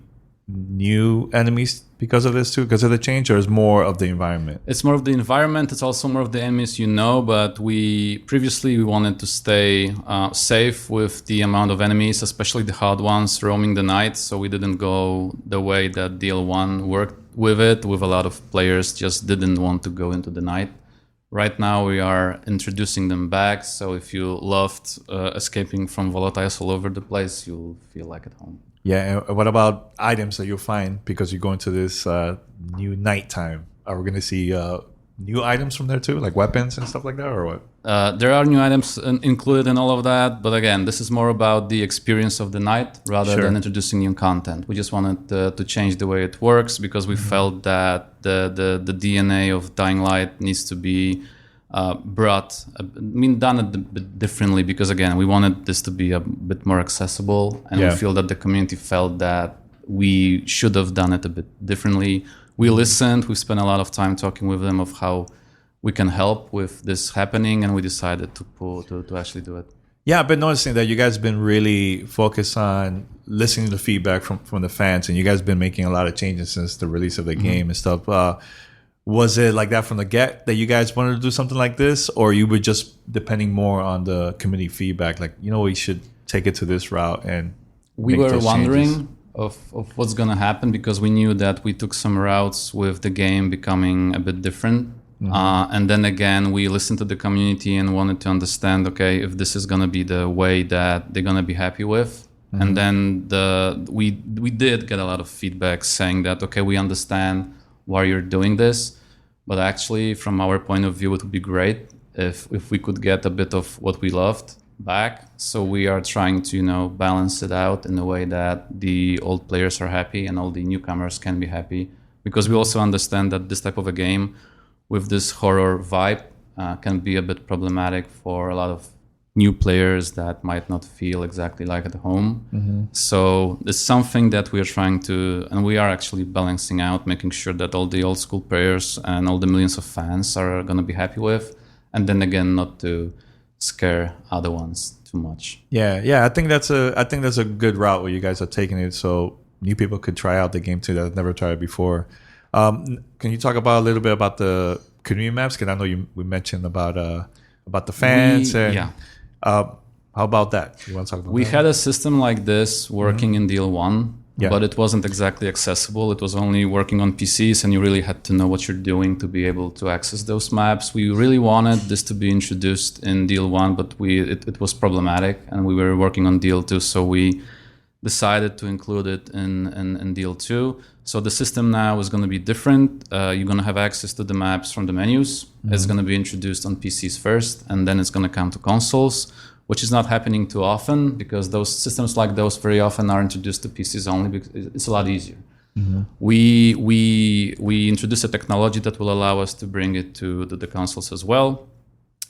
new enemies because of this too, because of the change, or is more of the environment? It's more of the environment. It's also more of the enemies, but we wanted to stay safe with the amount of enemies, especially the hard ones roaming the night. So we didn't go the way that DL1 worked with it, with a lot of players just didn't want to go into the night. Right now we are introducing them back. So if you loved escaping from volatiles all over the place, you'll feel like at home. Yeah, and what about items that you'll find because you go into this new nighttime? Are we going to see new items from there too, like weapons and stuff like that, or what? There are new items included in all of that, but again, this is more about the experience of the night rather than introducing new content. We just wanted to change the way it works because we felt that the DNA of Dying Light needs to be done a bit differently, because again, we wanted this to be a bit more accessible, and we feel that the community felt that we should have done it a bit differently. We listened, we spent a lot of time talking with them of how we can help with this happening, and we decided to actually do it. Yeah, I've been noticing that you guys have been really focused on listening to feedback from the fans, and you guys have been making a lot of changes since the release of the game and stuff. Was it like that from the get that you guys wanted to do something like this, or you were just depending more on the community feedback? Like, we should take it to this route, and we were wondering of what's going to happen, because we knew that we took some routes with the game becoming a bit different. And then again, we listened to the community and wanted to understand, okay, if this is going to be the way that they're going to be happy with. And then we did get a lot of feedback saying that, okay, we understand why you're doing this, but actually from our point of view, it would be great if we could get a bit of what we loved back. So we are trying to balance it out in a way that the old players are happy and all the newcomers can be happy, because we also understand that this type of a game with this horror vibe can be a bit problematic for a lot of new players that might not feel exactly like at home. So it's something that we're trying to, and we are actually balancing out, making sure that all the old school players and all the millions of fans are going to be happy with, and then again, not to scare other ones too much. Yeah. I think that's a good route where you guys are taking it, so new people could try out the game too that have never tried it before. Can you talk about a little bit about the community maps? Because I know we mentioned about the fans how about that? You want to talk about that? We had a system like this working in DL1, but it wasn't exactly accessible. It was only working on PCs, and you really had to know what you're doing to be able to access those maps. We really wanted this to be introduced in DL1, but it was problematic, and we were working on DL2, so we decided to include it in DL2. So the system now is going to be different. You're going to have access to the maps from the menus. It's going to be introduced on PCs first, and then it's going to come to consoles, which is not happening too often, because those systems like those very often are introduced to PCs only, because it's a lot easier. We introduce a technology that will allow us to bring it to the consoles as well.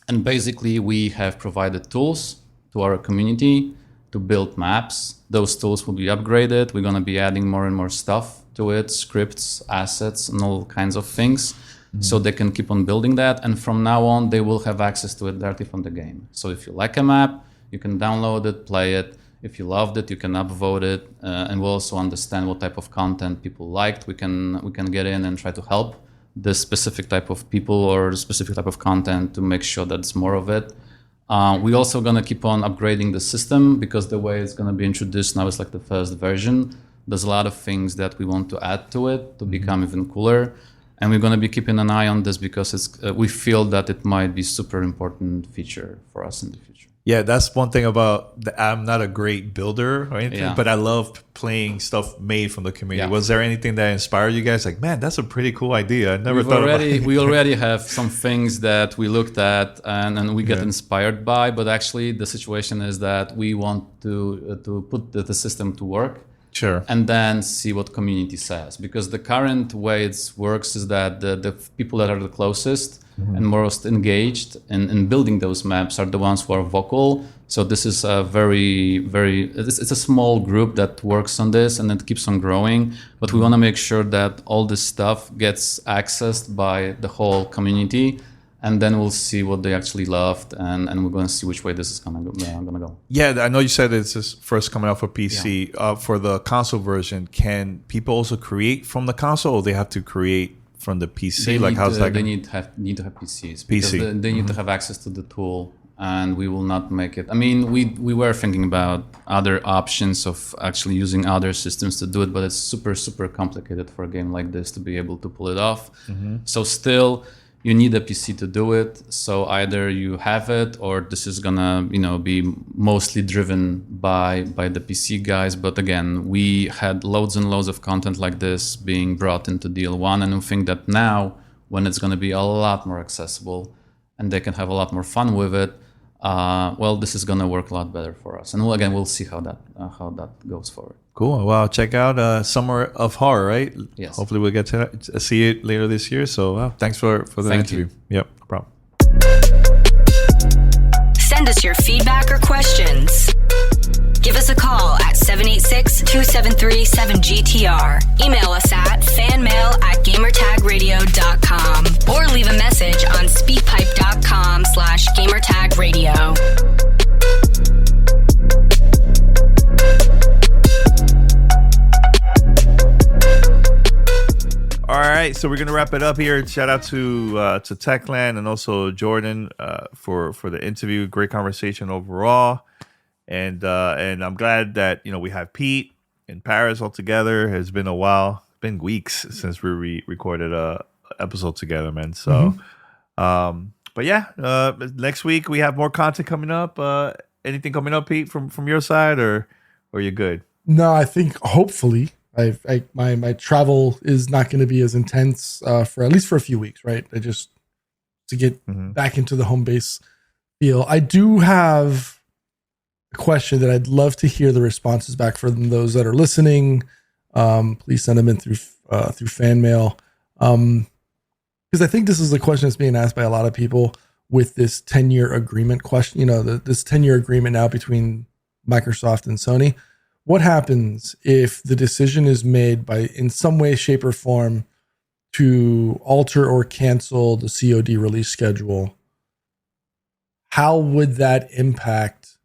And basically, we have provided tools to our community to build maps. Those tools will be upgraded. We're going to be adding more and more stuff to it, scripts, assets, and all kinds of things, so they can keep on building that. And from now on, they will have access to it directly from the game. So if you like a map, you can download it, play it. If you loved it, you can upvote it, and we'll also understand what type of content people liked. We can get in and try to help this specific type of people or the specific type of content to make sure that it's more of it. We're also going to keep on upgrading the system, because the way it's going to be introduced now is like the first version. There's a lot of things that we want to add to it to become even cooler. And we're going to be keeping an eye on this, because we feel that it might be super important feature for us in the future. Yeah, that's one thing about I'm not a great builder or anything, but I love playing stuff made from the community. Was there anything that inspired you guys? Like, man, that's a pretty cool idea. I never thought about it. We already have some things that we looked at and we get inspired by, but actually the situation is that we want to put the system to work. Sure. And then see what community says. Because the current way it works is that the people that are the closest and most engaged in building those maps are the ones who are vocal. So this is a it's a small group that works on this, and it keeps on growing. But we want to make sure that all this stuff gets accessed by the whole community. And then we'll see what they actually loved, and we're going to see which way this is going to go. Yeah, I know you said it's just first coming out for PC. For the console version, can people also create from the console, or they have to create from the PC? They need to have PCs. Because they need to have access to the tool, and we will not make it. I mean, we were thinking about other options of actually using other systems to do it, but it's super, super complicated for a game like this to be able to pull it off. So still, you need a PC to do it. So either you have it, or this is gonna, be mostly driven by the PC guys. But again, we had loads and loads of content like this being brought into DL1, and we think that now, when it's gonna be a lot more accessible, and they can have a lot more fun with it, this is gonna work a lot better for us. And we'll see how that goes forward. Cool. Well, check out Summer of Horror, right? Yes. Hopefully we'll get to see it later this year. So thanks for the interview. Yep, no problem. Send us your feedback or questions. Give us a call at 786-273-7GTR. Email us at fanmail@gamertagradio.com or leave a message on speakpipe.com/gamertagradio. All right, so we're gonna wrap it up here. Shout out to TechLand and also Jordan for the interview. Great conversation overall, and I'm glad that we have Pete in Paris all together. It's been a while, it's been weeks since we recorded a episode together, man. So, but yeah, next week we have more content coming up. Anything coming up, Pete, from your side, or you're good? No, I think hopefully. My travel is not going to be as intense for at least for a few weeks, right? I just to get back into the home base feel. I do have a question that I'd love to hear the responses back from those that are listening. Please send them in through fan mail, because I think this is a question that's being asked by a lot of people with this 10-year agreement question. This 10-year agreement now between Microsoft and Sony. What happens if the decision is made in some way, shape, or form to alter or cancel the COD release schedule? How would that impact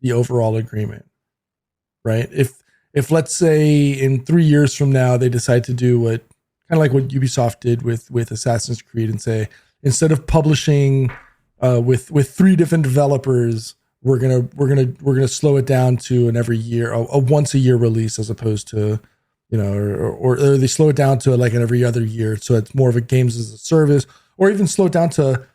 the overall agreement, right? If let's say in 3 years from now, they decide to do what Ubisoft did with Assassin's Creed and say, instead of publishing with 3 different developers, we're gonna slow it down to an every year, a once a year release, as opposed to, or they slow it down to like an every other year, so it's more of a games as a service, or even slow it down to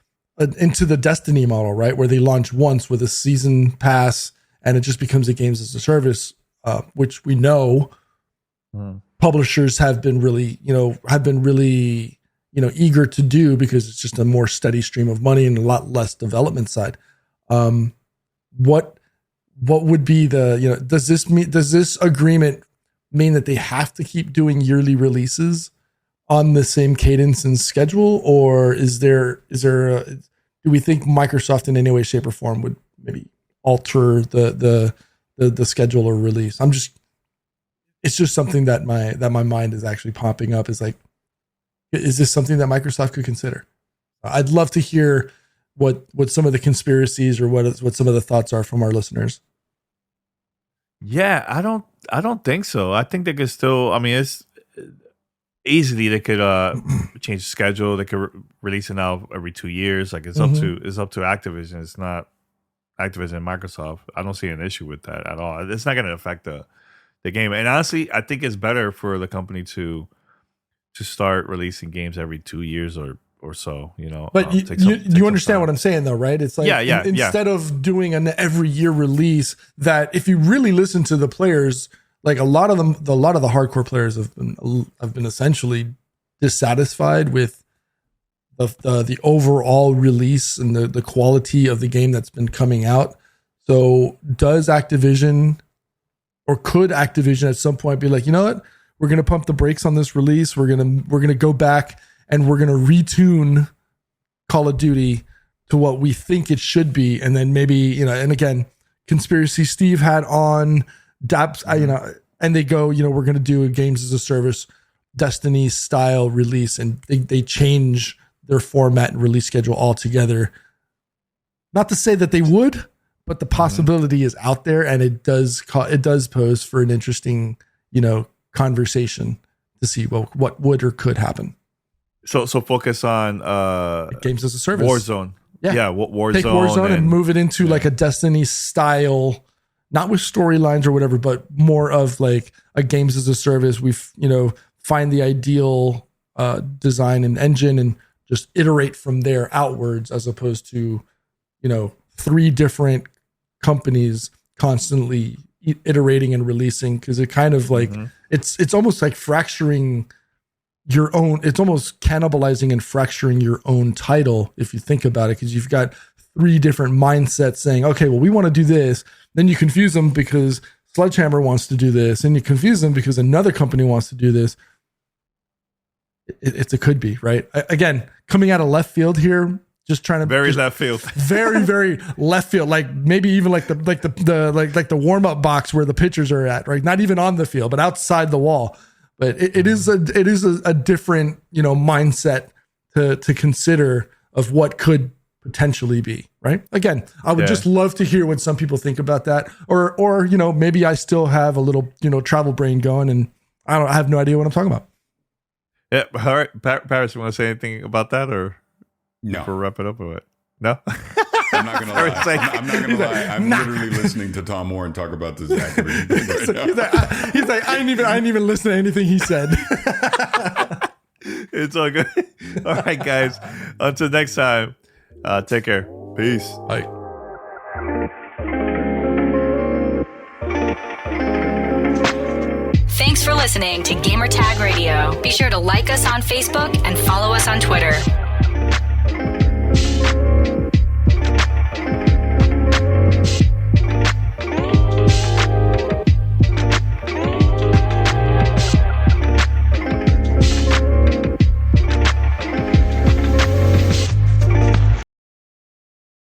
into the Destiny model, right, where they launch once with a season pass and it just becomes a games as a service, which we know publishers have been really eager to do, because it's just a more steady stream of money and a lot less development side. What would be the, does this agreement mean that they have to keep doing yearly releases on the same cadence and schedule, or do we think Microsoft in any way, shape, or form would maybe alter the schedule or release? It's just something that my mind is actually popping up. Is like, is this something that Microsoft could consider? I'd love to hear what some of the conspiracies or what some of the thoughts are from our listeners. Yeah, I don't think so. I think they could still. I mean, it's easily they could change the schedule. They could release it now every 2 years. Like it's up to Activision. It's not Activision and Microsoft. I don't see an issue with that at all. It's not going to affect the game. And honestly, I think it's better for the company to start releasing games every 2 years or so. You know, but you understand what I'm saying, though, right? It's like instead of doing an every year release, that if you really listen to the players. Like a lot of the hardcore players have been essentially dissatisfied with the overall release and the quality of the game that's been coming out. So does Activision, or could Activision at some point be like, you know what, we're gonna pump the brakes on this release. We're gonna go back and we're gonna retune Call of Duty to what we think it should be, and then maybe, you know, and again, conspiracy Steve had on. And they go, you know, we're going to do a games as a service Destiny style release, and they change their format and release schedule altogether. Not to say that they would, but the possibility is out there, and it does pose for an interesting, you know, conversation to see what would or could happen. So focus on games as a service, Warzone. Yeah, Warzone. Take Warzone and move it into like a Destiny style. Not with storylines or whatever, but more of like a games as a service. We've, you know, find the ideal design and engine and just iterate from there outwards, as opposed to, you know, 3 different companies constantly iterating and releasing. Cause it kind of like, it's almost like fracturing your own, it's almost cannibalizing and fracturing your own title, if you think about it. Cause you've got 3 different mindsets saying, okay, well, we want to do this. Then you confuse them because Sledgehammer wants to do this, and you confuse them because another company wants to do this. It's a could be, right? Again, coming out of left field here, just trying to left field, very, very left field. Like maybe even like the warm up box where the pitchers are at, right? Not even on the field, but outside the wall. But it is a different, you know, mindset to consider of what could potentially be, right? Again, I would just love to hear what some people think about that, or you know, maybe I still have a little, you know, travel brain going, and I have no idea what I'm talking about. Yeah, all right, Paris, you want to say anything about that, or no? Before we wrap it up, or what? No. I'm not gonna lie. I'm not gonna lie. I'm literally listening to Tom Warren talk about this Activision thing right now. He's like, I didn't even listen to anything he said. It's all good. All right, guys. Until next time. Take care. Peace. Bye. Thanks for listening to Gamertag Radio. Be sure to like us on Facebook and follow us on Twitter.